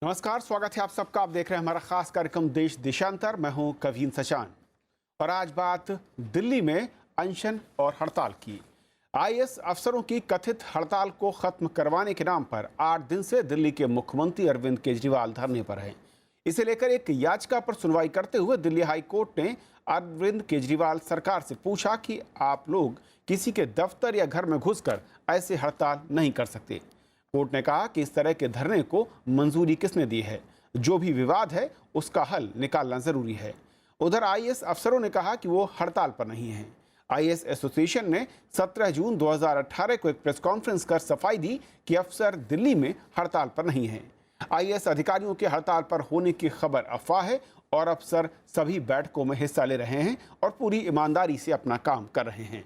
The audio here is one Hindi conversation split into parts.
नमस्कार, स्वागत है आप सबका। आप देख रहे हैं हमारा खास कार्यक्रम देश देशांतर। मैं हूं कवीन सचान और आज बात दिल्ली में अनशन और हड़ताल की। आईएएस अफसरों की कथित हड़ताल को खत्म करवाने के नाम पर 8 दिन से दिल्ली के मुख्यमंत्री अरविंद केजरीवाल धरने पर हैं। इसे लेकर एक याचिका पर सुनवाई करते हुए दिल्ली हाई कोर्ट ने अरविंद केजरीवाल सरकार से पूछा कि आप लोग किसी के दफ्तर या घर में घुसकर ऐसे हड़ताल नहीं कर सकते। कोर्ट ने कहा कि इस तरह के धरने को मंजूरी किसने दी है, जो भी विवाद है उसका हल निकालना जरूरी है। उधर आईएएस अफसरों ने कहा कि वो हड़ताल पर नहीं हैं। आईएएस एसोसिएशन ने 17 जून 2018 को एक प्रेस कॉन्फ्रेंस कर सफाई दी कि अफसर दिल्ली में हड़ताल पर नहीं हैं। आईएएस अधिकारियों के हड़ताल पर होने की खबर अफवाह है और अफसर सभी बैठकों में हिस्सा ले रहे हैं और पूरी ईमानदारी से अपना काम कर रहे हैं।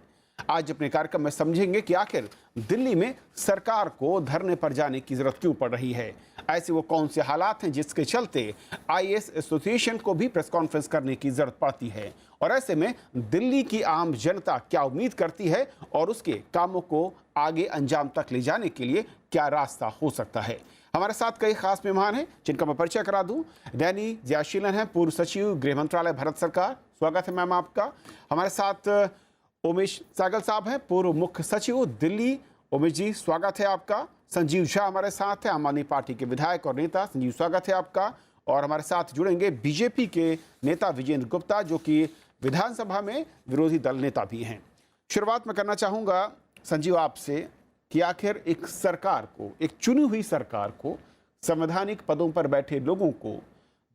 आज अपने कार्यक्रम में समझेंगे कि आखिर दिल्ली में सरकार को धरने पर जाने की जरूरत क्यों पड़ रही है। ऐसे वो कौन से हालात हैं जिसके चलते आईएएस एसोसिएशन को भी प्रेस कॉन्फ्रेंस करने की जरूरत पड़ती है, और ऐसे में दिल्ली की आम जनता क्या उम्मीद करती है और उसके कामों को आगे अंजाम तक ले जाने के लिए क्या रास्ता हो सकता है। हमारे साथ कई खास मेहमान हैं जिनका मैं परिचय करा दूं। डैनी जयाशीलन है, पूर्व सचिव गृह मंत्रालय भारत सरकार, स्वागत है मैम आपका। हमारे साथ उमेश सहगल साहब हैं, पूर्व मुख्य सचिव दिल्ली। उमेश जी, स्वागत है आपका। संजीव झा हमारे साथ हैं, आम आदमी पार्टी के विधायक और नेता। संजीव, स्वागत है आपका। और हमारे साथ जुड़ेंगे बीजेपी के नेता विजेंद्र गुप्ता, जो कि विधानसभा में विरोधी दल नेता भी हैं। शुरुआत में करना चाहूँगा संजीव आपसे कि आखिर एक सरकार को, एक चुनी हुई सरकार को, संवैधानिक पदों पर बैठे लोगों को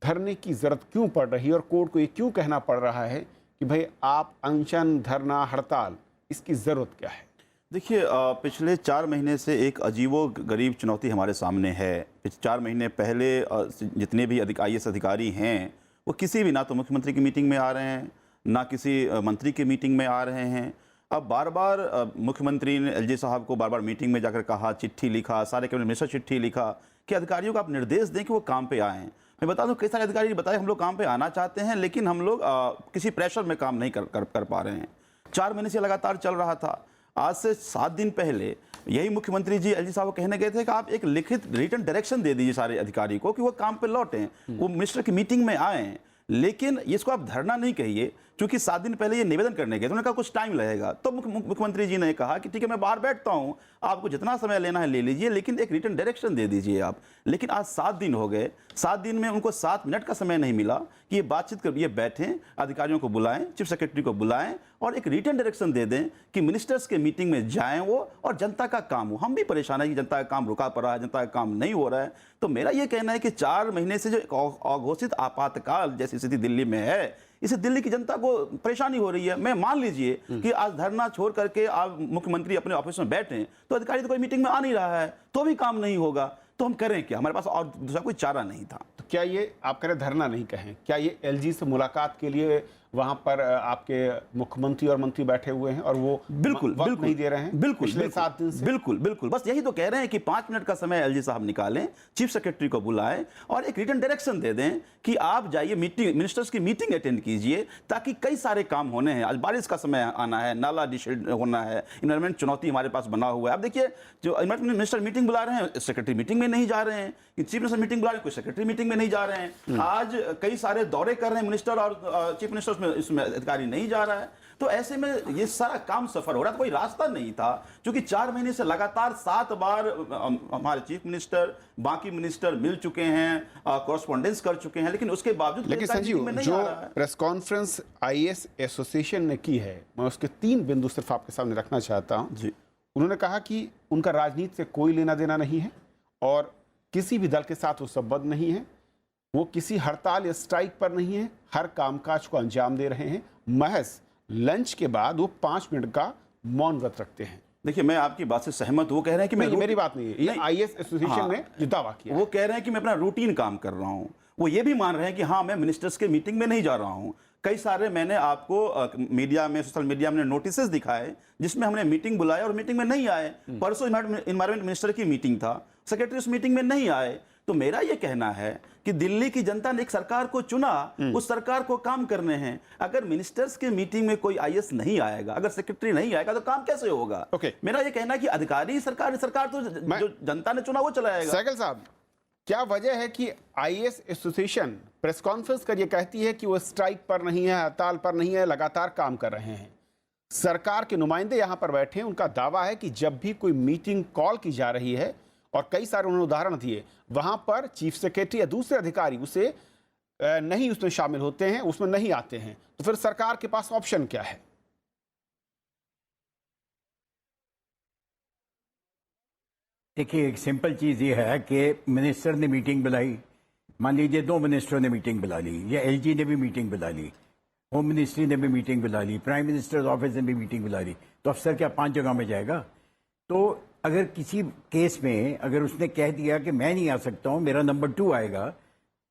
धरने की जरूरत क्यों पड़ रही है और कोर्ट को ये क्यों कहना पड़ रहा है कि भाई आप अनशन, धरना, हड़ताल, इसकी जरूरत क्या है? देखिए, पिछले 4 महीने से एक अजीबो गरीब चुनौती हमारे सामने है। पिछले 4 महीने पहले जितने भी आईएएस अधिकारी हैं वो किसी भी, ना तो मुख्यमंत्री की मीटिंग में आ रहे हैं, ना किसी मंत्री की मीटिंग में आ रहे हैं। अब बार बार मुख्यमंत्री ने एलजी साहब को बार बार मीटिंग में जाकर कहा, चिट्ठी लिखा, सारे कैबिनेट मिनिस्टर चिट्ठी लिखा कि अधिकारियों को आप निर्देश दें कि वो काम पे आएँ। मैं बता दूं, कई सारे अधिकारी ने बताया हम लोग काम पे आना चाहते हैं, लेकिन हम लोग किसी प्रेशर में काम नहीं कर पा रहे हैं। 4 महीने से लगातार चल रहा था। आज से 7 दिन पहले यही मुख्यमंत्री जी एलजी साहब को कहने गए थे कि आप एक लिखित रिटन डायरेक्शन दे दीजिए सारे अधिकारी को कि वो काम पे लौटें, वो मिनिस्टर की मीटिंग में आएँ। लेकिन इसको आप धरना नहीं कहिए, क्योंकि 7 दिन पहले ये निवेदन करने गए तो उन्होंने कहा कुछ टाइम लगेगा। तो मुख्यमंत्री जी ने कहा कि ठीक है, मैं बाहर बैठता हूं, आपको जितना समय लेना है ले लीजिए, लेकिन एक रिटन डायरेक्शन दे दीजिए आप। लेकिन आज 7 दिन हो गए, 7 दिन में उनको 7 मिनट का समय नहीं मिला कि ये बातचीत कर, ये बैठें, अधिकारियों को बुलाएं, चीफ सेक्रेटरी को बुलाएं और एक रिटन डायरेक्शन दे दें कि मिनिस्टर्स के मीटिंग में जाएं वो, और जनता का काम हो। हम भी परेशान है कि जनता का काम रुका पड़ा है, जनता का काम नहीं हो रहा है। तो मेरा ये कहना है कि 4 महीने से जो एक अघोषित आपातकाल जैसी स्थिति दिल्ली में है, इससे दिल्ली की जनता को परेशानी हो रही है। मैं मान लीजिए कि आज धरना छोड़ करके आप मुख्यमंत्री अपने ऑफिस में बैठे, तो अधिकारी तो कोई मीटिंग में आ नहीं रहा है, तो भी काम नहीं होगा, तो हम करें क्या? हमारे पास और दूसरा कोई चारा नहीं था। तो क्या ये आप करें धरना नहीं कहें, क्या ये एलजी से मुलाकात के लिए वहां पर आपके मुख्यमंत्री और मंत्री बैठे हुए हैं और वो बिल्कुल नहीं दे रहे हैं? बिल्कुल पिछले 7 दिन से बिल्कुल बस यही तो कह रहे हैं कि 5 मिनट का समय एलजी साहब निकालें, चीफ सेक्रेटरी को बुलाएं और एक रिटन डायरेक्शन दे दें कि आप जाइए मीटिंग, मिनिस्टर्स की मीटिंग अटेंड कीजिए, ताकि कई सारे काम होने हैं। आज बारिश का समय आना है, नाला डिशेड होना है, इन्वायरमेंट चुनौती हमारे पास बना हुआ है। आप देखिए, जो इन्वायरमेंट मिनिस्टर मीटिंग बुला रहे हैं, सेक्रेटरी मीटिंग में नहीं जा रहे हैं, चीफ मिनिस्टर मीटिंग बुला रहे हैं, कोई सेक्रेटरी मीटिंग में नहीं जा रहे हैं। आज कई सारे दौरे कर रहे हैं मिनिस्टर और चीफ मिनिस्टर, इसमें अधिकारी नहीं जा रहा है। तो ऐसे में ये सारा काम सफर हो रहा था, कोई रास्ता नहीं था। क्योंकि 4 महीने से लगातार 7 बार हमारे चीफ मिनिस्टर, बाकी मिनिस्टर मिल चुके हैं, कॉरेस्पॉन्डेंस कर चुके हैं, लेकिन उसके बावजूद लेकिन संजीव, जो प्रेस कॉन्फ्रेंस आईएएस एसोसिएशन ने की है, मैं उसके 3 बिंदु सिर्फ आपके सामने रखना चाहता हूं जी। उन्होंने कहा कि उनका राजनीति से कोई लेना देना नहीं है और किसी भी दल के साथ वो संबद्ध नहीं है, वो किसी हड़ताल या स्ट्राइक पर नहीं है, हर कामकाज को अंजाम दे रहे हैं। महज लंच के बाद वो 5 मिनट का मौन व्रत रखते हैं। देखिए, मैं आपकी बात से सहमत हूँ। वो कह रहे हैं कि मेरी बात नहीं है, ये आईएएस एसोसिएशन ने जो दावा किया, वो कह रहे हैं कि मैं अपना रूटीन काम कर रहा हूँ। वो ये भी मान रहे हैं कि हाँ, मैं मिनिस्टर्स के मीटिंग में नहीं जा रहा हूँ। कई सारे मैंने आपको मीडिया में, सोशल मीडिया में नोटिस दिखाए जिसमें हमने मीटिंग बुलाया और मीटिंग में नहीं आए। परसों इन्वायरमेंट मिनिस्टर की मीटिंग था, सेक्रेटरी उस मीटिंग में नहीं आए। तो मेरा ये कहना है कि दिल्ली की जनता ने एक सरकार को चुना, उस सरकार को काम करने हैं। अगर मिनिस्टर्स के मीटिंग में कोई आईएएस नहीं आएगा, अगर सेक्रेटरी नहीं आएगा, तो काम कैसे होगा? मेरा ये कहना है कि अधिकारी सरकार तो जो जनता ने चुना वो चलाएगा। सहगल साहब, क्या वजह है कि आईएएस एसोसिएशन प्रेस कॉन्फ्रेंस कर ये कहती है कि वो स्ट्राइक पर नहीं है, हड़ताल पर नहीं है, लगातार काम कर रहे हैं? सरकार के नुमाइंदे यहां पर बैठे हैं, उनका दावा है कि जब भी कोई मीटिंग कॉल की जा रही है, और कई सारे उन्होंने उदाहरण दिए, वहां पर चीफ सेक्रेटरी या दूसरे अधिकारी उसे नहीं उसमें शामिल होते हैं, उसमें नहीं आते हैं, तो फिर सरकार के पास ऑप्शन क्या है? देखिए, एक सिंपल चीज़ ये है कि मिनिस्टर ने मीटिंग बुलाई, मान लीजिए 2 मिनिस्टरों ने मीटिंग बुला ली, या एलजी ने भी मीटिंग बुला ली, होम मिनिस्ट्री ने भी मीटिंग बुला ली, प्राइम मिनिस्टर ऑफिस ने भी मीटिंग बुला ली, तो अफसर क्या 5 जगह में जाएगा? तो अगर किसी केस में अगर उसने कह दिया कि मैं नहीं आ सकता हूँ, मेरा नंबर 2 आएगा,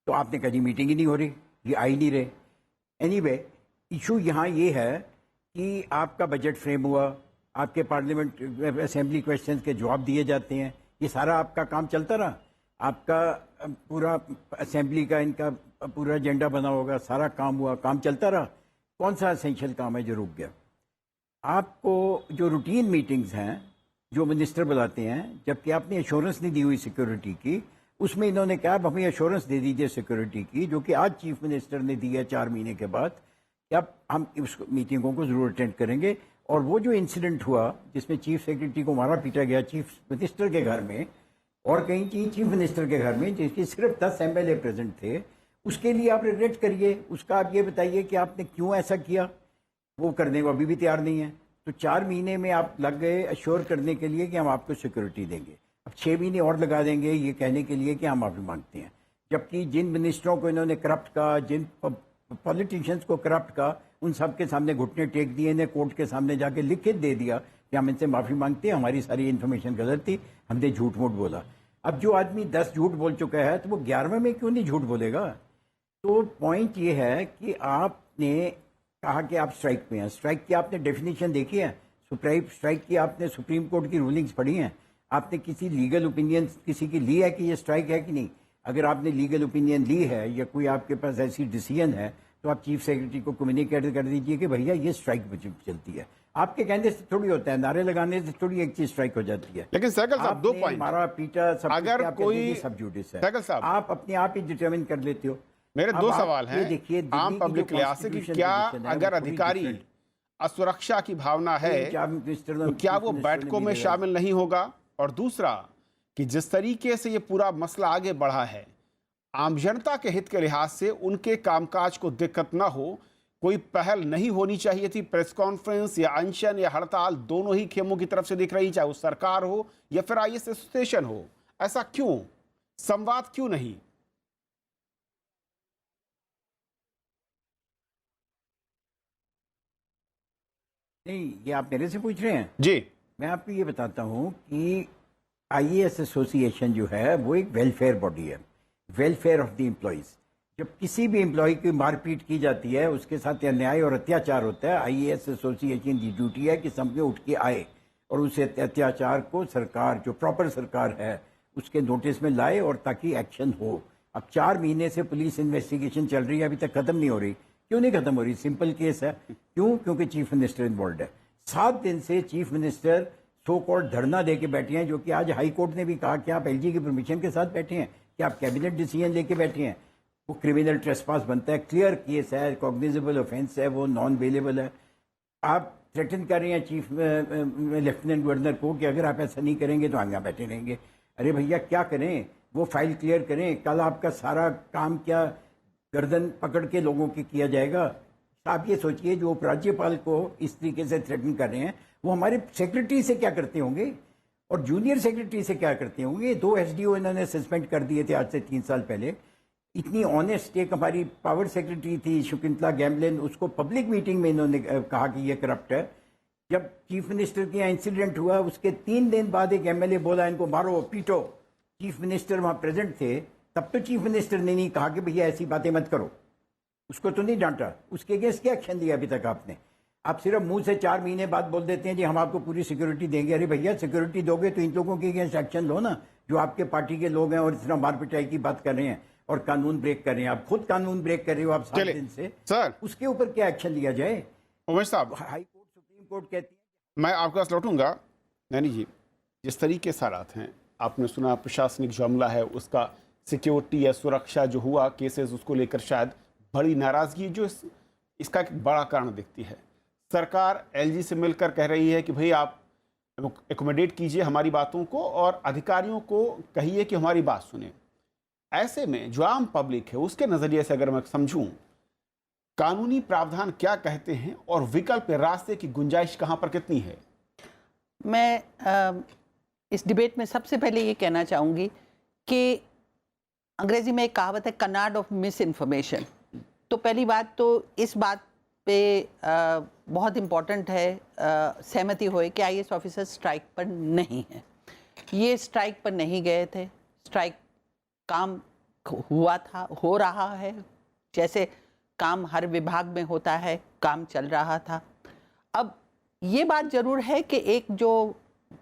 तो आपने कहा जी मीटिंग ही नहीं हो रही, ये आ ही नहीं रहे। एनीवे, इशू यहाँ ये है कि आपका बजट फ्रेम हुआ, आपके पार्लियामेंट असेंबली क्वेश्चन के जवाब दिए जाते हैं, ये सारा आपका काम चलता रहा, आपका पूरा असेंबली का इनका पूरा एजेंडा बना होगा, सारा काम हुआ, काम चलता रहा। कौन सा एसेंशियल काम है जो रुक गया? आपको जो रूटीन मीटिंग्स हैं जो मिनिस्टर बुलाते हैं, जबकि आपने एश्योरेंस नहीं दी हुई सिक्योरिटी की, उसमें इन्होंने कहा अब हमें एश्योरेंस दे दीजिए सिक्योरिटी की, जो कि आज चीफ मिनिस्टर ने दी है 4 महीने के बाद, कि अब हम उस मीटिंगों को जरूर अटेंड करेंगे। और वो जो इंसिडेंट हुआ जिसमें चीफ सेक्रेटरी को मारा पीटा गया चीफ मिनिस्टर के घर में, और कहीं चीफ मिनिस्टर के घर में, जिसकी सिर्फ 10 एमएलए प्रेजेंट थे, उसके लिए आप रिग्रेट करिए, उसका आप ये बताइए कि आपने क्यों ऐसा किया। वो करने को अभी भी तैयार नहीं है। तो 4 महीने में आप लग गए अश्योर करने के लिए कि हम आपको सिक्योरिटी देंगे, अब 6 महीने और लगा देंगे ये कहने के लिए कि हम माफी मांगते हैं, जबकि जिन मिनिस्टरों को इन्होंने करप्ट कहा, जिन पॉलिटिशियंस को करप्ट कहा, उन सब के सामने घुटने टेक दिए, इन्हें कोर्ट के सामने जाके लिखित दे दिया कि हम इनसे माफी मांगते हैं, हमारी सारी इन्फॉर्मेशन गलत थी, हमने झूठ मूठ बोला। अब जो आदमी 10 झूठ बोल चुका है तो वो 11वें में क्यों नहीं झूठ बोलेगा? तो पॉइंट ये है कि आपने कहा कि आप स्ट्राइक पे हैं, स्ट्राइक की आपने डेफिनेशन देखी है, स्ट्राइक की आपने सुप्रीम कोर्ट की रूलिंग्स पढ़ी हैं, आपने किसी लीगल ओपिनियन किसी की ली है कि ये स्ट्राइक है कि नहीं? अगर आपने लीगल ओपिनियन ली है या कोई आपके पास ऐसी डिसीजन है तो आप चीफ सेक्रेटरी को कम्युनिकेट कर दीजिए कि भैया ये स्ट्राइक चलती है। आपके कहने से थोड़ी होता है, नारे लगाने से थोड़ी एक चीज स्ट्राइक हो जाती है। लेकिन सहगल साहब, 2 पॉइंट, मारा पीटा सब अगर कोई सब जुडिस है, सहगल साहब, आप अपने आप ही डिटरमिन कर लेते हो। मेरे 2 सवाल हैं आम पब्लिक लिहाज से कि क्या अगर अधिकारी असुरक्षा की भावना है तो क्या वो बैठकों में शामिल नहीं होगा? और दूसरा कि जिस तरीके से ये पूरा मसला आगे बढ़ा है, आम जनता के हित के लिहाज से उनके कामकाज को दिक्कत ना हो, कोई पहल नहीं होनी चाहिए थी? प्रेस कॉन्फ्रेंस या अनशन या हड़ताल दोनों ही खेमों की तरफ से दिख रही, चाहे वो सरकार हो या फिर आईएएस एसोसिएशन हो, ऐसा क्यों? संवाद क्यों नहीं? नहीं, ये आप मेरे से पूछ रहे हैं? जी, मैं आपको ये बताता हूं कि आईएएस एसोसिएशन जो है वो एक वेलफेयर बॉडी है, वेलफेयर ऑफ द एम्प्लॉइज। जब किसी भी एम्प्लॉय की मारपीट की जाती है, उसके साथ अन्याय और अत्याचार होता है, आईएएस एसोसिएशन की ड्यूटी है कि सबके उठ के आए और उस अत्याचार को सरकार, जो प्रॉपर सरकार है, उसके नोटिस में लाए और ताकि एक्शन हो। अब 4 महीने से पुलिस इन्वेस्टिगेशन चल रही है, अभी तक खत्म नहीं हो रही। क्यों नहीं खत्म हो रही? सिंपल केस है, क्यों? क्योंकि चीफ मिनिस्टर इन्वॉल्व है। 7 दिन से चीफ मिनिस्टर सो कॉल्ड धरना दे के बैठे हैं, जो कि आज हाई कोर्ट ने भी कहा कि आप एलजी की परमिशन के साथ बैठे हैं, कि आप कैबिनेट डिसीजन लेके बैठे हैं। वो क्रिमिनल ट्रेसपास बनता है, क्लियर केस है, कॉग्निजेबल ऑफेंस है, वो नॉन बेलेबल है। आप थ्रेटन कर रहे हैं चीफ लेफ्टिनेंट गवर्नर को कि अगर आप ऐसा नहीं करेंगे तो हम यहाँ बैठे रहेंगे। अरे भैया क्या करें? वो फाइल क्लियर करें। कल आपका सारा काम क्या गर्दन पकड़ के लोगों की किया जाएगा? आप ये सोचिए, जो उपराज्यपाल को इस तरीके से थ्रेटन कर रहे हैं, वो हमारे सेक्रेटरी से क्या करते होंगे और जूनियर सेक्रेटरी से क्या करते होंगे? 2 एसडीओ इन्होंने सस्पेंड कर दिए थे आज से 3 साल पहले। इतनी ऑनेस्ट एक हमारी पावर सेक्रेटरी थी शकुंतला गैमलिन, उसको पब्लिक मीटिंग में इन्होंने कहा कि ये करप्ट है। जब चीफ मिनिस्टर के यहाँ इंसिडेंट हुआ, उसके 3 दिन बाद एक एमएलए बोला इनको मारो पीटो। चीफ मिनिस्टर वहाँ प्रेजेंट थे, तब तो चीफ मिनिस्टर ने नहीं कहा कि भैया ऐसी बातें मत करो, उसको तो नहीं डांटा। उसके अगेंस्ट क्या एक्शन लिया अभी तक आपने? आप सिर्फ मुंह से 4 महीने बाद बोल देते हैं जी हम आपको पूरी सिक्योरिटी देंगे। अरे भैया, सिक्योरिटी दोगे तो इन लोगों के अगेंस्ट एक्शन लो ना, जो आपके पार्टी के लोग हैं और इतना मार पिटाई की बात कर रहे हैं और कानून ब्रेक कर रहे हैं। आप खुद कानून ब्रेक कर रहे हो आप 7 दिन से, सर उसके ऊपर क्या एक्शन लिया जाए? उमेश साहब, हाई कोर्ट, सुप्रीम कोर्ट कहती है। मैं आपके पास लौटूंगा। नैनी जी, जिस तरीके से हालात हैं, आपने सुना प्रशासनिक जो अमला है उसका सिक्योरिटी या सुरक्षा जो हुआ केसेस, उसको लेकर शायद बड़ी नाराजगी जो इसका एक बड़ा कारण दिखती है। सरकार एलजी से मिलकर कह रही है कि भाई आप एकोमोडेट कीजिए हमारी बातों को और अधिकारियों को कहिए कि हमारी बात सुने। ऐसे में जो आम पब्लिक है उसके नज़रिए से अगर मैं समझूं, कानूनी प्रावधान क्या कहते हैं और विकल्प रास्ते की गुंजाइश कहां पर कितनी है? मैं इस डिबेट में सबसे पहले ये कहना चाहूँगी कि अंग्रेजी में एक कहावत है, कनार्ड ऑफ मिस इन्फॉर्मेशन। तो पहली बात तो इस बात पे बहुत इम्पॉर्टेंट है सहमति होए कि आईएएस ऑफिसर स्ट्राइक पर नहीं है। ये स्ट्राइक पर नहीं गए थे, स्ट्राइक काम हुआ था, हो रहा है, जैसे काम हर विभाग में होता है, काम चल रहा था। अब ये बात जरूर है कि एक जो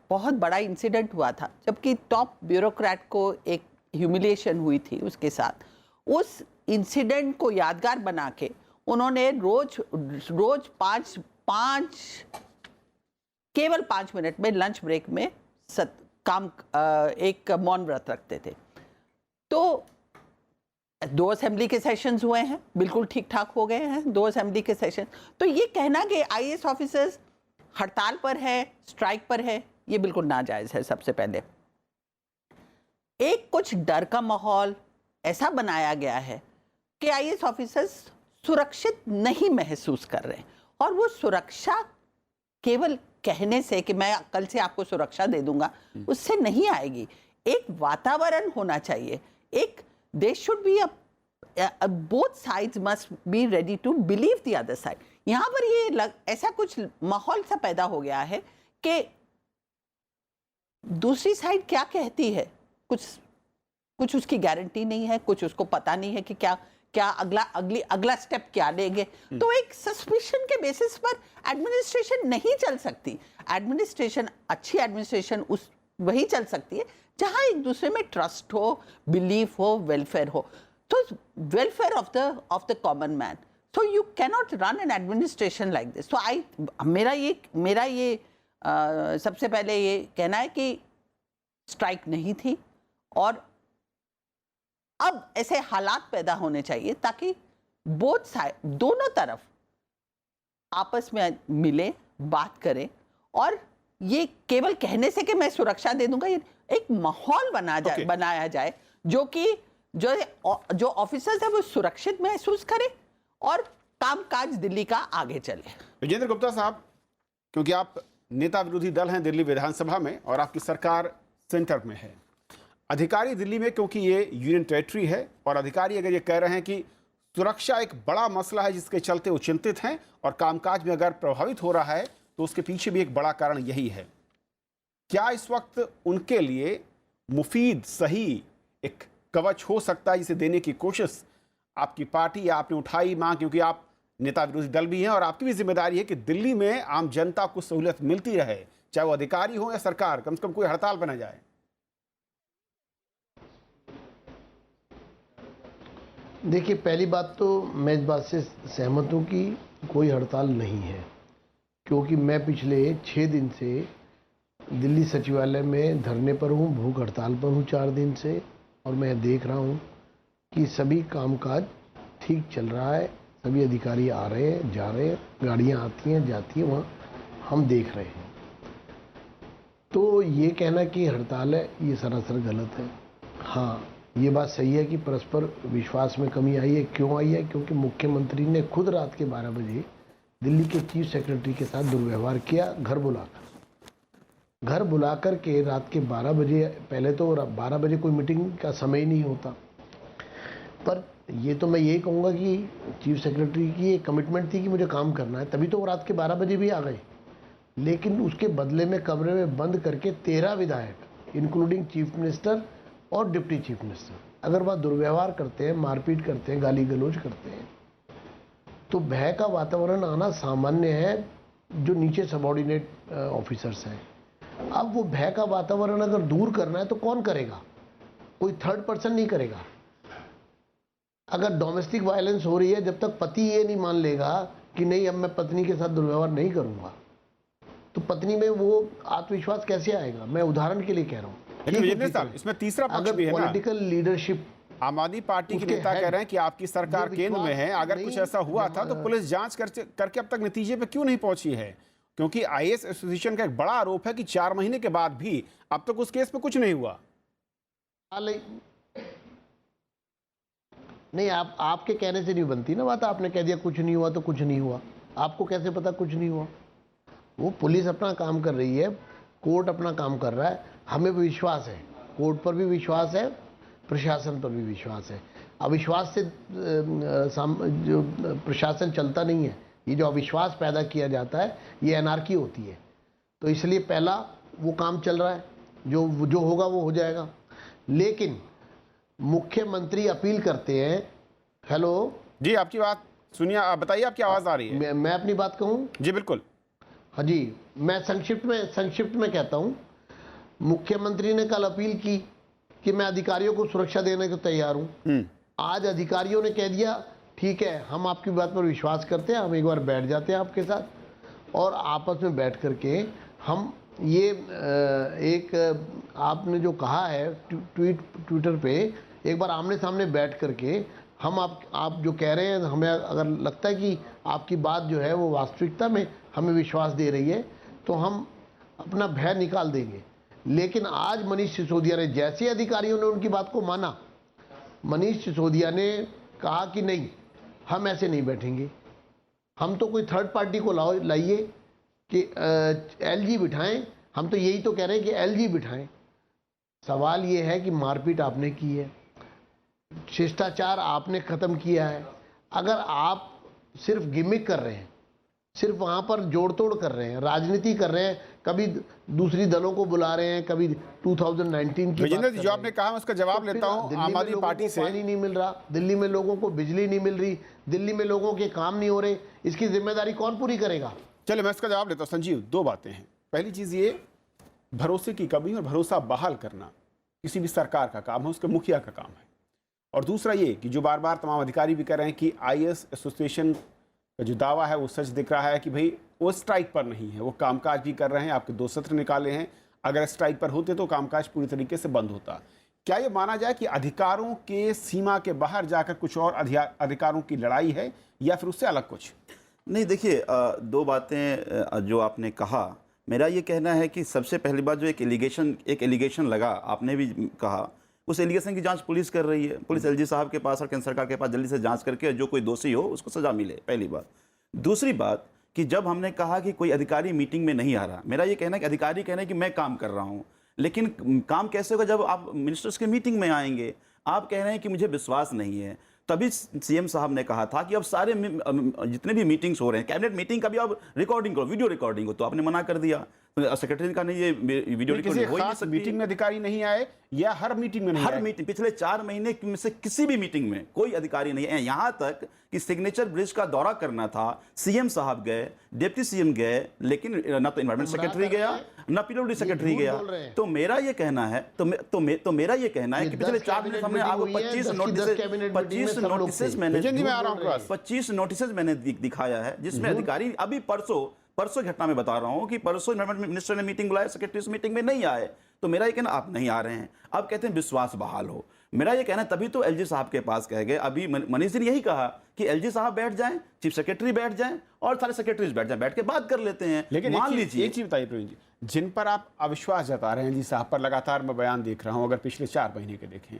बहुत बड़ा इंसिडेंट हुआ था, जबकि टॉप ब्यूरोक्रेट को एक ह्यूमिलिएशन हुई थी उसके साथ, उस इंसिडेंट को यादगार बना के उन्होंने रोज केवल 5 मिनट में लंच ब्रेक में एक मौन व्रत रखते थे। तो 2 असेंबली के सेशंस हुए हैं, बिल्कुल ठीक ठाक हो गए हैं 2 असेंबली के सेशन। तो ये कहना कि आईएएस ऑफिसर्स हड़ताल पर है, स्ट्राइक पर है, ये बिल्कुल नाजायज है। सबसे पहले एक कुछ डर का माहौल ऐसा बनाया गया है कि आईएएस ऑफिसर्स सुरक्षित नहीं महसूस कर रहे हैं, और वो सुरक्षा केवल कहने से कि मैं कल से आपको सुरक्षा दे दूंगा, उससे नहीं आएगी। एक वातावरण होना चाहिए, एक they should be both sides must be ready to believe the other side. यहाँ पर ये ऐसा कुछ माहौल सा पैदा हो गया है कि दूसरी साइड क्या कहती है, कुछ उसकी गारंटी नहीं है, कुछ उसको पता नहीं है कि क्या अगला स्टेप क्या लेंगे। तो एक सस्पिशन के बेसिस पर एडमिनिस्ट्रेशन नहीं चल सकती। एडमिनिस्ट्रेशन, अच्छी एडमिनिस्ट्रेशन वही चल सकती है जहां एक दूसरे में ट्रस्ट हो, बिलीफ हो, वेलफेयर हो। तो welfare of the common man. So you cannot run an administration like this. So मेरा ये सबसे पहले ये कहना है कि स्ट्राइक नहीं थी, और अब ऐसे हालात पैदा होने चाहिए ताकि बोथ साइड, दोनों तरफ आपस में मिले, बात करें, और ये केवल कहने से कि मैं सुरक्षा दे दूंगा, ये एक माहौल बनाया जाए जो कि जो ऑफिसर्स है वो सुरक्षित महसूस करें और कामकाज दिल्ली का आगे चले। विजेंद्र गुप्ता साहब, क्योंकि आप नेता विरोधी दल हैं दिल्ली विधानसभा में और आपकी सरकार सेंटर में है, अधिकारी दिल्ली में, क्योंकि ये यूनियन टेरिटरी है, और अधिकारी अगर ये कह रहे हैं कि सुरक्षा एक बड़ा मसला है जिसके चलते वो चिंतित हैं और कामकाज में अगर प्रभावित हो रहा है तो उसके पीछे भी एक बड़ा कारण यही है। क्या इस वक्त उनके लिए मुफीद, सही एक कवच हो सकता है जिसे देने की कोशिश आपकी पार्टी या आपने उठाई मांग, क्योंकि आप नेता विरोधी दल भी हैं और आपकी भी जिम्मेदारी है कि दिल्ली में आम जनता को सहूलियत मिलती रहे, चाहे वो अधिकारी हो या सरकार, कम से कम कोई हड़ताल पर न जाए? देखिए, पहली बात तो मैं इस बात से सहमत हूँ कि कोई हड़ताल नहीं है, क्योंकि मैं पिछले 6 दिन से दिल्ली सचिवालय में धरने पर हूँ, भूख हड़ताल पर हूँ 4 दिन से, और मैं देख रहा हूँ कि सभी कामकाज ठीक चल रहा है। सभी अधिकारी आ रहे हैं, जा रहे हैं, गाड़ियाँ आती हैं, जाती हैं, वहाँ हम देख रहे हैं। तो ये कहना कि हड़ताल है, ये सरासर गलत है। हाँ, ये बात सही है कि परस्पर विश्वास में कमी आई है। क्यों आई है? क्योंकि मुख्यमंत्री ने खुद रात के 12 बजे दिल्ली के चीफ सेक्रेटरी के साथ दुर्व्यवहार किया, घर बुलाकर के रात के 12 बजे, पहले तो 12 बजे कोई मीटिंग का समय ही नहीं होता, पर ये तो मैं यही कहूँगा कि चीफ सेक्रेटरी की एक कमिटमेंट थी कि मुझे काम करना है, तभी तो वो रात के 12 बजे भी आ गए। लेकिन उसके बदले में कमरे में बंद करके 13 विधायक इंक्लूडिंग चीफ मिनिस्टर और डिप्टी चीफ मिनिस्टर अगर वह दुर्व्यवहार करते हैं, मारपीट करते हैं, गाली गलौज करते हैं, तो भय का वातावरण आना सामान्य है जो नीचे सबॉर्डिनेट ऑफिसर्स हैं। अब वो भय का वातावरण अगर दूर करना है तो कौन करेगा? कोई थर्ड पर्सन नहीं करेगा। अगर डोमेस्टिक वायलेंस हो रही है, जब तक पति ये नहीं मान लेगा कि नहीं अब मैं पत्नी के साथ दुर्व्यवहार नहीं करूंगा, तो पत्नी में वो आत्मविश्वास कैसे आएगा? मैं उदाहरण के लिए कह रहा हूँ। लेकिन विजेंद्र साहब, इसमें तीसरा पक्ष अगर भी है ना। पॉलिटिकल लीडरशिप, आम आदमी पार्टी के उसके नेता कह हेड रहे हैं कि आपकी सरकार जो केंद्र में है, विश्वास अगर कुछ नहीं ऐसा हुआ था तो पुलिस जांच करके अब तक नतीजे पे क्यों नहीं पहुंची है? क्योंकि आईएएस एसोसिएशन का एक बड़ा आरोप है कि 4 महीने के बाद भी अब तक उस केस पे कुछ नहीं हुआ। नहीं, आपके कहने से नहीं बनती ना बात। आपने कह दिया कुछ नहीं हुआ तो कुछ नहीं हुआ, आपको कैसे पता कुछ नहीं हुआ? वो पुलिस अपना काम कर रही है, कोर्ट अपना काम कर रहा है, हमें भी विश्वास है, कोर्ट पर भी विश्वास है, प्रशासन पर भी विश्वास है। अविश्वास से जो प्रशासन चलता नहीं है, ये जो अविश्वास पैदा किया जाता है ये एनार्की होती है। तो इसलिए पहला वो काम चल रहा है, जो होगा वो हो जाएगा। लेकिन मुख्यमंत्री अपील करते हैं। हेलो जी, आपकी बात सुनिए, आप बताइए, आपकी आवाज आ रही है। मैं अपनी बात कहूँ? जी बिल्कुल। हाँ जी, मैं संक्षिप्त में कहता हूँ। मुख्यमंत्री ने कल अपील की कि मैं अधिकारियों को सुरक्षा देने को तैयार हूँ। आज अधिकारियों ने कह दिया ठीक है, हम आपकी बात पर विश्वास करते हैं, हम एक बार बैठ जाते हैं आपके साथ और आपस में बैठ करके हम ये एक आपने जो कहा है ट्विटर पे, एक बार आमने सामने बैठ करके हम आप जो कह रहे हैं, हमें अगर लगता है कि आपकी बात जो है वो वास्तविकता में हमें विश्वास दे रही है तो हम अपना भय निकाल देंगे। लेकिन आज मनीष सिसोदिया ने, जैसे अधिकारियों ने उनकी बात को माना, मनीष सिसोदिया ने कहा कि नहीं, हम ऐसे नहीं बैठेंगे, हम तो कोई थर्ड पार्टी को लाइए कि एलजी बिठाएं। हम तो यही तो कह रहे हैं कि एलजी बिठाएं। सवाल ये है कि मारपीट आपने की है, शिष्टाचार आपने खत्म किया है। अगर आप सिर्फ गिमिक कर रहे हैं, सिर्फ वहां पर जोड़ तोड़ कर रहे हैं, राजनीति कर रहे हैं, कभी दूसरी दलों को बुला रहे हैं, कभी 2019 की विजेंद्र जी, जो आपने कहा मैं उसका जवाब लेता हूं। आम आदमी पार्टी से पानी नहीं मिल रहा, दिल्ली में लोगों को बिजली नहीं मिल रही, दिल्ली में लोगों के काम नहीं हो रहे, इसकी जिम्मेदारी कौन पूरी करेगा? चलिए मैं इसका जवाब लेता हूं। संजीव, दो बातें हैं। पहली चीज ये, भरोसे की कमी और भरोसा बहाल करना किसी भी सरकार का काम है, उसके मुखिया का काम है। और दूसरा ये कि जो बार बार तमाम अधिकारी भी कह रहे हैं कि आईएएस एसोसिएशन का जो दावा है वो सच दिख रहा है कि भाई वो स्ट्राइक पर नहीं है, वो कामकाज भी कर रहे हैं। आपके 2 सत्र निकाले हैं, अगर स्ट्राइक पर होते तो कामकाज पूरी तरीके से बंद होता। क्या ये माना जाए कि अधिकारों के सीमा के बाहर जाकर कुछ और अधिकारों की लड़ाई है या फिर उससे अलग कुछ? नहीं, देखिए, दो बातें जो आपने कहा, मेरा ये कहना है कि सबसे पहली बात, जो एक एलिगेशन लगा, आपने भी कहा, उस एलिगेशन की जांच पुलिस कर रही है। पुलिस एलजी साहब के पास और केंद्र सरकार के पास जल्दी से जांच करके जो कोई दोषी हो उसको सजा मिले, पहली बात। दूसरी बात कि जब हमने कहा कि कोई अधिकारी मीटिंग में नहीं आ रहा, मेरा ये कहना है कि अधिकारी कहना है कि मैं काम कर रहा हूँ, लेकिन काम कैसे होगा जब आप मिनिस्टर्स के मीटिंग में आएंगे? आप कह रहे हैं कि मुझे विश्वास नहीं है। तभी सीएम साहब ने कहा था कि अब सारे जितने भी मीटिंग्स हो रहे हैं, कैबिनेट मीटिंग का भी अब रिकॉर्डिंग करो, वीडियो रिकॉर्डिंग हो, तो आपने मना कर दिया। सेक्रेटरी का नहीं, ये वीडियो रिकॉर्डिंग हो ही नहीं सकती। मीटिंग में अधिकारी नहीं आए या हर मीटिंग में नहीं आए? हर मीटिंग, पिछले 4 महीने में से किसी भी मीटिंग में कोई अधिकारी नहीं है। यहां तक कि सिग्नेचर ब्रिज का दौरा करना था, सीएम साहब गए, डिप्टी सीएम गए, लेकिन ना तो एनवायरमेंट सेक्रेटरी गया, ना पीडब्ल्यूडी सेक्रेटरी गया। तो मेरा ये कहना है मेरा ये कहना है कि पिछले 4 महीने हमने आपको 25 नोटिस मैंने दिखाया है, जिसमें अधिकारी अभी परसों घटना में बता रहा हूं कि परसों एनवायरमेंट मिनिस्टर ने मीटिंग बुलाया, सेक्रेटरी उस मीटिंग में नहीं आए। तो मेरा ये कहना, आप नहीं आ रहे हैं, अब कहते हैं विश्वास बहाल हो। मेरा ये कहना, तभी तो एलजी साहब के पास कह गए। अभी मनीष जी ने यही कहा कि एलजी साहब बैठ जाएं, चीफ सेक्रेटरी बैठ जाएं और सारे सेक्रेटरीज बैठ जाएं, बैठ के बात कर लेते हैं। लेकिन मान लीजिए, एक चीज बताइए प्रवीण जी, जिन पर आप अविश्वास जता रहे हैं जी साहब पर, लगातार मैं बयान देख रहा हूं, अगर पिछले 4 महीने के देखें,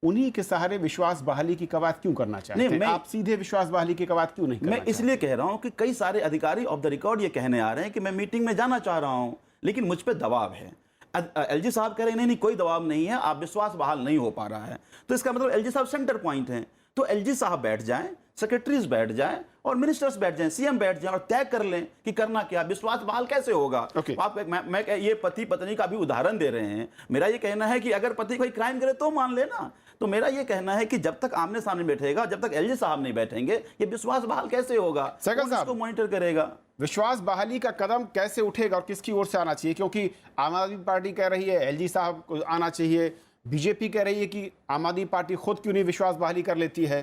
उन्हीं के सहारे विश्वास बहाली की कवायद क्यों करना चाहते हैं? आप सीधे विश्वास बहाली की कवायद क्यों नहीं करना? मैं इसलिए कह रहा हूं कि कई सारे अधिकारी ऑफ द रिकॉर्ड ये कहने आ रहे हैं कि मैं मीटिंग में जाना चाह रहा हूं, लेकिन मुझ पर दबाव है। एलजी साहब कह रहे हैं नहीं, कोई दबाव नहीं है, आप विश्वास बहाल नहीं हो पा रहा है। तो इसका मतलब एलजी साहब सेंटर पॉइंट हैं। तो एलजी साहब बैठ जाएं, सेक्रेटरीज बैठ जाएं और मिनिस्टर्स बैठ जाएं, सीएम बैठ जाएं और तय कर लें कि करना क्या, विश्वास बहाल कैसे होगा। आप मैं ये पति पत्नी का भी उदाहरण दे रहे हैं। मेरा ये कहना है कि अगर पति कोई क्राइम करे तो मान लेना। तो मेरा ये कहना है कि जब तक आमने सामने बैठेगा, जब तक एलजी साहब नहीं बैठेंगे, ये विश्वास बहाल कैसे होगा? कौन इसको मॉनिटर करेगा? विश्वास बहाली का कदम कैसे उठेगा और किसकी ओर से आना चाहिए? क्योंकि आम आदमी पार्टी कह रही है एलजी साहब को आना चाहिए, बीजेपी कह रही है कि आम आदमी पार्टी खुद क्यों नहीं विश्वास बहाली कर लेती है।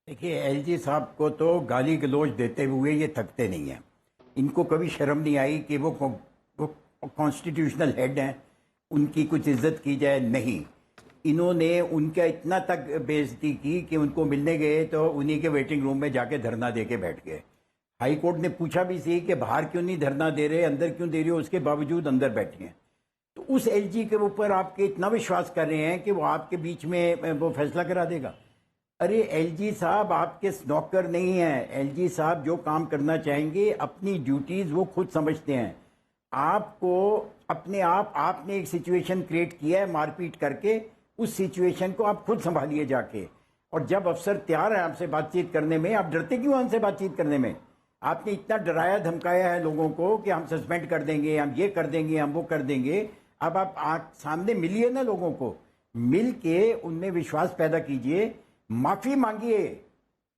देखिए, एलजी साहब को तो गाली गलौज देते हुए ये थकते नहीं हैं। इनको कभी शर्म नहीं आई कि वो कॉन्स्टिट्यूशनल हेड हैं, उनकी कुछ इज्जत की जाए? नहीं, इन्होंने उनका इतना तक बेइज्जती की कि उनको मिलने गए तो उन्हीं के वेटिंग रूम में जाके धरना दे के बैठ गए। हाई कोर्ट ने पूछा भी सही कि बाहर क्यों नहीं धरना दे रहे, अंदर क्यों दे रहे हो, उसके बावजूद अंदर बैठे हैं। तो उस एलजी के ऊपर आपके इतना विश्वास कर रहे हैं कि वो आपके बीच में वो फैसला करा देगा? अरे एलजी साहब आपके नौकर नहीं हैं। एलजी साहब जो काम करना चाहेंगे, अपनी ड्यूटीज वो खुद समझते हैं। आपको अपने आपने एक सिचुएशन क्रिएट किया है मारपीट करके, उस सिचुएशन को आप खुद संभालिए जाके। और जब अफसर तैयार है आपसे बातचीत करने में, आप डरते क्यों हमसे बातचीत करने में? आपने इतना डराया धमकाया है लोगों को कि हम सस्पेंड कर देंगे, हम ये कर देंगे, हम वो कर देंगे। अब आप सामने मिलिए ना लोगों को, मिल के उनमें विश्वास पैदा कीजिए, माफी मांगिए।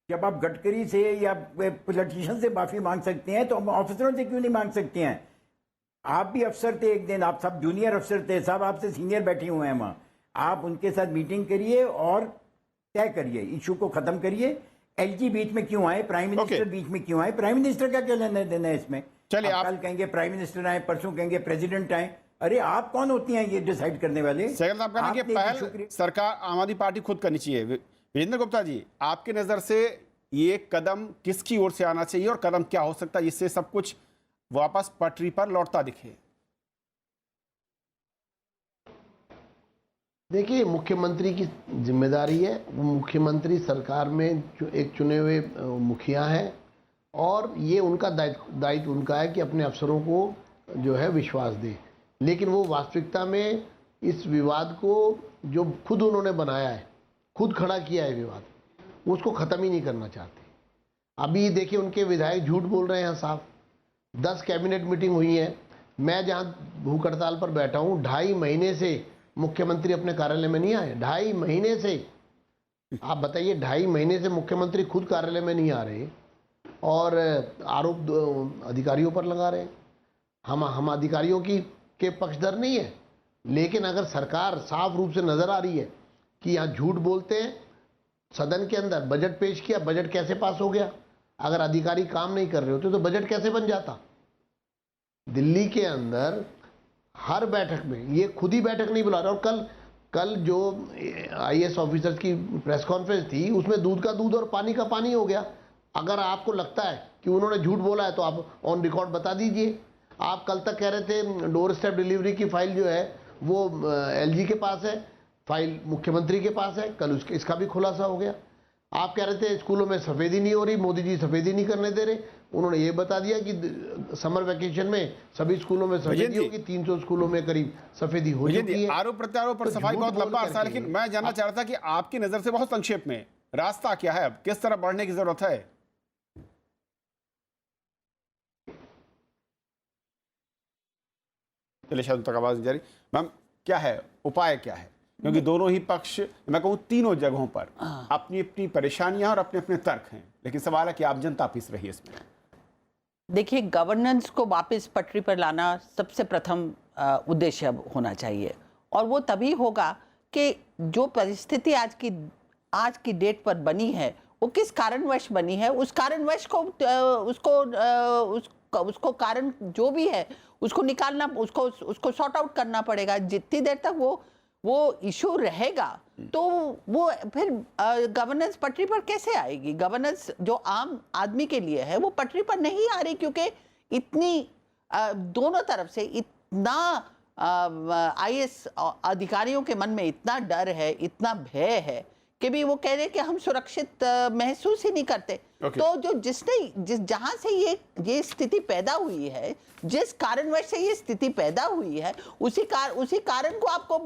जब आप गडकरी से या पॉलिटिशियन से माफी मांग सकते हैं तो हम ऑफिसरों से क्यों नहीं मांग सकते हैं? आप भी अफसर थे एक दिन, आप सब जूनियर अफसर थे, सब आपसे सीनियर बैठे हुए हैं वहां। आप उनके साथ मीटिंग करिए और तय करिए, इशू को खत्म करिए। एलजी बीच में क्यों आए, प्राइम मिनिस्टर बीच में क्यों आए? प्राइम मिनिस्टर का क्या लेना देना है इसमें? चलिए, आप कल कहेंगे प्राइम मिनिस्टर आए, परसों कहेंगे प्रेसिडेंट आए। अरे आप कौन होती हैं ये डिसाइड करने वाले? सहगल साहब कहना कि पहल सरकार आम आदमी पार्टी खुद करनी चाहिए। विजेंद्र गुप्ता जी, आपकी नजर से ये कदम किसकी ओर से आना चाहिए और कदम क्या हो सकता है जिससे सब कुछ वापस पटरी पर लौटता दिखे? देखिए, मुख्यमंत्री की जिम्मेदारी है। वो मुख्यमंत्री सरकार में एक चुने हुए मुखिया हैं और ये उनका दायित्व उनका है कि अपने अफसरों को जो है विश्वास दे। लेकिन वो वास्तविकता में इस विवाद को जो खुद उन्होंने बनाया है, खुद खड़ा किया है विवाद, उसको ख़त्म ही नहीं करना चाहते। अभी देखिए, उनके विधायक झूठ बोल रहे हैं साफ। 10 कैबिनेट मीटिंग हुई है। मैं जहाँ भूख हड़ताल पर बैठा हूँ, 2.5 महीने से मुख्यमंत्री अपने कार्यालय में नहीं आए। 2.5 महीने से, आप बताइए, 2.5 महीने से मुख्यमंत्री खुद कार्यालय में नहीं आ रहे और आरोप अधिकारियों पर लगा रहे हैं। हम अधिकारियों के पक्षधर नहीं है, लेकिन अगर सरकार साफ रूप से नजर आ रही है कि यहाँ झूठ बोलते हैं। सदन के अंदर बजट पेश किया, बजट कैसे पास हो गया? अगर अधिकारी काम नहीं कर रहे होते तो बजट कैसे बन जाता? दिल्ली के अंदर हर बैठक में, ये खुद ही बैठक नहीं बुला रहा। और कल जो आईएएस ऑफिसर्स की प्रेस कॉन्फ्रेंस थी, उसमें दूध का दूध और पानी का पानी हो गया। अगर आपको लगता है कि उन्होंने झूठ बोला है तो आप ऑन रिकॉर्ड बता दीजिए। आप कल तक कह रहे थे डोर स्टेप डिलीवरी की फाइल जो है वो एलजी के पास है, फाइल मुख्यमंत्री के पास है। कल इसका भी खुलासा हो गया। आप कह रहे थे स्कूलों में सफेदी नहीं हो रही, मोदी जी सफेदी नहीं करने दे रहे। उन्होंने ये बता दिया कि समर वैकेशन में सभी स्कूलों में सफेदी होगी। 300 स्कूलों में करीब सफेदी हो चुकी है। आरोप प्रत्यारोप पर सफाई बहुत लंबा अरसा है, लेकिन मैं जानना चाह रहा था कि आपकी नजर से बहुत संक्षेप में रास्ता क्या है, अब किस तरह बढ़ने की जरूरत है? चलिए, शायद तक आवाज जारी। मैम, क्या है उपाय, क्या है? क्योंकि दोनों ही पक्ष, मैं कहूँ तीनों जगहों पर अपनी अपनी परेशानियां और अपने अपने तर्क हैं, लेकिन सवाल है कि आप जनता पीस रही है इसमें। देखिए, गवर्नेंस को वापस पटरी पर लाना सबसे प्रथम उद्देश्य होना चाहिए, और वो तभी होगा कि जो परिस्थिति आज की डेट पर बनी है वो किस कारणवश बनी है, उस कारणवश को उसको कारण जो भी है उसको निकालना, उसको सॉर्ट आउट करना पड़ेगा। जितनी देर तक वो इशू रहेगा तो वो फिर गवर्नेंस पटरी पर कैसे आएगी? गवर्नेंस जो आम आदमी के लिए है वो पटरी पर नहीं आ रही, क्योंकि इतनी दोनों तरफ से इतना आईएएस अधिकारियों के मन में इतना डर है, इतना भय है कि भी वो कह रहे कि हम सुरक्षित महसूस ही नहीं करते। तो जो जहां से ये स्थिति पैदा हुई है, जिस कारणवश से ये स्थिति पैदा हुई है, उसी कारण को आपको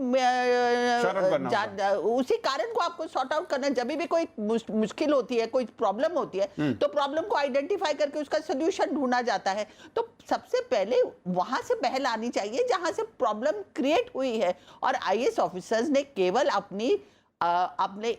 सॉर्ट आउट करना। जब भी कोई मुश्किल होती है, कोई प्रॉब्लम होती है, तो प्रॉब्लम को आइडेंटिफाई करके उसका सोल्यूशन ढूंढा जाता है। तो सबसे पहले वहां से पहल आनी चाहिए जहां से प्रॉब्लम क्रिएट हुई है। और आईएएस ऑफिसर्स ने केवल अपने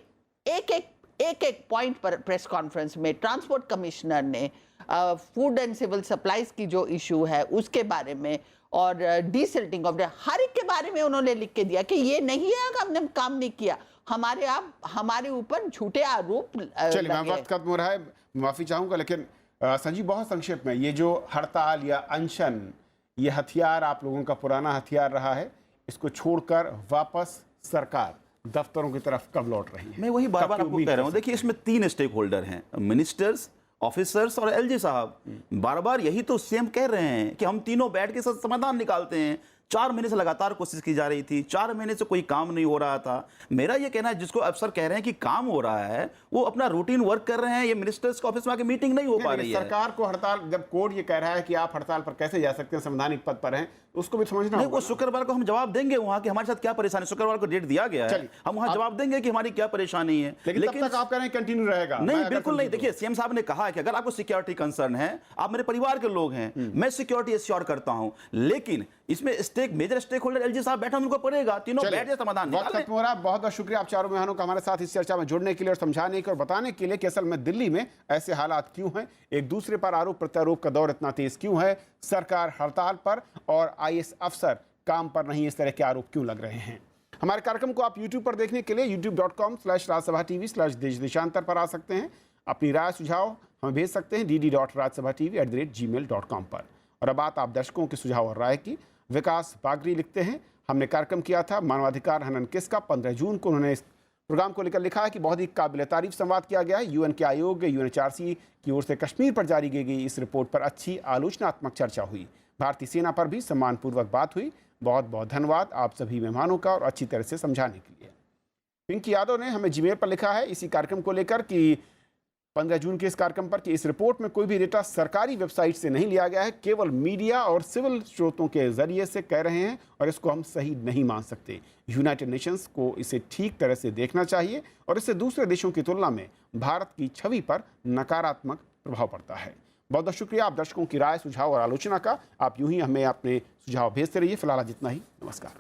एक पॉइंट पर प्रेस कॉन्फ्रेंस में, ट्रांसपोर्ट कमिश्नर ने फूड एंड सिविल सप्लाईज की जो इशू है उसके बारे में और डीसिल्टिंग ऑफ हर एक के बारे में उन्होंने लिख के दिया कि ये नहीं है कि हमने काम नहीं किया, हमारे ऊपर झूठे आरोप। चलिए, मैं वक्त खत्म हो रहा है, माफी चाहूंगा, लेकिन संजीव, बहुत संक्षेप में, ये जो हड़ताल या अनशन, ये हथियार आप लोगों का पुराना हथियार रहा है, इसको छोड़कर वापस सरकार दफ्तरों की तरफ कब लौट रही है? मैं वही बार कब बार की आपको उम्मीद कह रहा कर हूँ, सकते देखिए इसमें 3 स्टेक होल्डर हैं, मिनिस्टर्स, ऑफिसर्स और एलजी साहब। बार बार यही तो सीएम कह रहे हैं कि हम तीनों बैठ के समाधान निकालते हैं। 4 महीने से लगातार कोशिश की जा रही थी, 4 महीने से कोई काम नहीं हो रहा था। मेरा ये कहना है, जिसको अफसर कह रहे हैं कि काम हो रहा है, वो अपना रूटीन वर्क कर रहे हैं। ये मिनिस्टर्स के ऑफिस में आके मीटिंग नहीं हो पा रही है। सरकार को हड़ताल, जब कोर्ट ये कह रहा है कि आप हड़ताल पर कैसे जा सकते हैं, संवैधानिक पद पर हैं, उसको भी समझना नहीं, होगा वो ना। शुक्रवार को हम जवाब देंगे वहां कि हमारे साथ क्या परेशानी। शुक्रवार को डेट दिया गया है, चलिए, हम वहां जवाब देंगे कि हमारी क्या परेशानी है। लेकिन तब तक आप कह रहे हैं कंटिन्यू रहेगा? मैं नहीं, अगर बिल्कुल नहीं। समझूं तो। देखिए, सीएम साहब ने कहा है कि अगर आपको सिक्योरिटी कंसर्न है, आप मेरे परिवार के लोग हैं, मैं सिक्योरिटी एश्योर करता हूं, लेकिन इसमें मेजर स्टेक होल्डर एलजी साहब बैठा, उनको पड़ेगा, तीनों बैठ के समाधान वक्त निकालें। खत्म हो रहा है। बहुत बहुत शुक्रिया आप चारों मेहमानों का हमारे साथ इस चर्चा में जुड़ने के लिए और समझाने के और बताने के लिए कि असल में दिल्ली में ऐसे हालात क्यों हैं, एक दूसरे पर आरोप प्रत्यारोप का दौर इतना तेज क्यों है, सरकार हड़ताल पर और आईएएस अफसर काम पर नहीं, इस तरह के आरोप क्यों लग रहे हैं। हमारे कार्यक्रम को आप YouTube पर देखने के लिए youtube.com/rajsabha.tv/देश-देशांतर पर आ सकते हैं। अपनी राय सुझाव हमें भेज सकते हैं dd.rajsabhatv@gmail.com पर। और अब बात आप दर्शकों के सुझाव और राय की। विकास बागरी लिखते हैं, हमने कार्यक्रम किया था मानवाधिकार हनन किसका 15 जून को। उन्होंने इस प्रोग्राम को लेकर लिखा है कि बहुत ही काबिल तारीफ संवाद किया गया है। यूएन के आयोग UNHRC की ओर से कश्मीर पर जारी की गई इस रिपोर्ट पर अच्छी आलोचनात्मक चर्चा हुई। भारतीय सेना पर भी सम्मानपूर्वक बात हुई। बहुत बहुत धन्यवाद आप सभी मेहमानों का और अच्छी तरह से समझाने के लिए। पिंकी यादव ने हमें जीमेल पर लिखा है इसी कार्यक्रम को लेकर कि 15 जून के इस कार्यक्रम पर कि इस रिपोर्ट में कोई भी डेटा सरकारी वेबसाइट से नहीं लिया गया है, केवल मीडिया और सिविल स्रोतों के जरिए से कह रहे हैं और इसको हम सही नहीं मान सकते। यूनाइटेड नेशंस को इसे ठीक तरह से देखना चाहिए और इससे दूसरे देशों की तुलना में भारत की छवि पर नकारात्मक प्रभाव पड़ता है। बहुत बहुत शुक्रिया आप दर्शकों की राय, सुझाव और आलोचना का। आप यूं ही हमें अपने सुझाव भेजते रहिए। फिलहाल आज इतना ही। नमस्कार।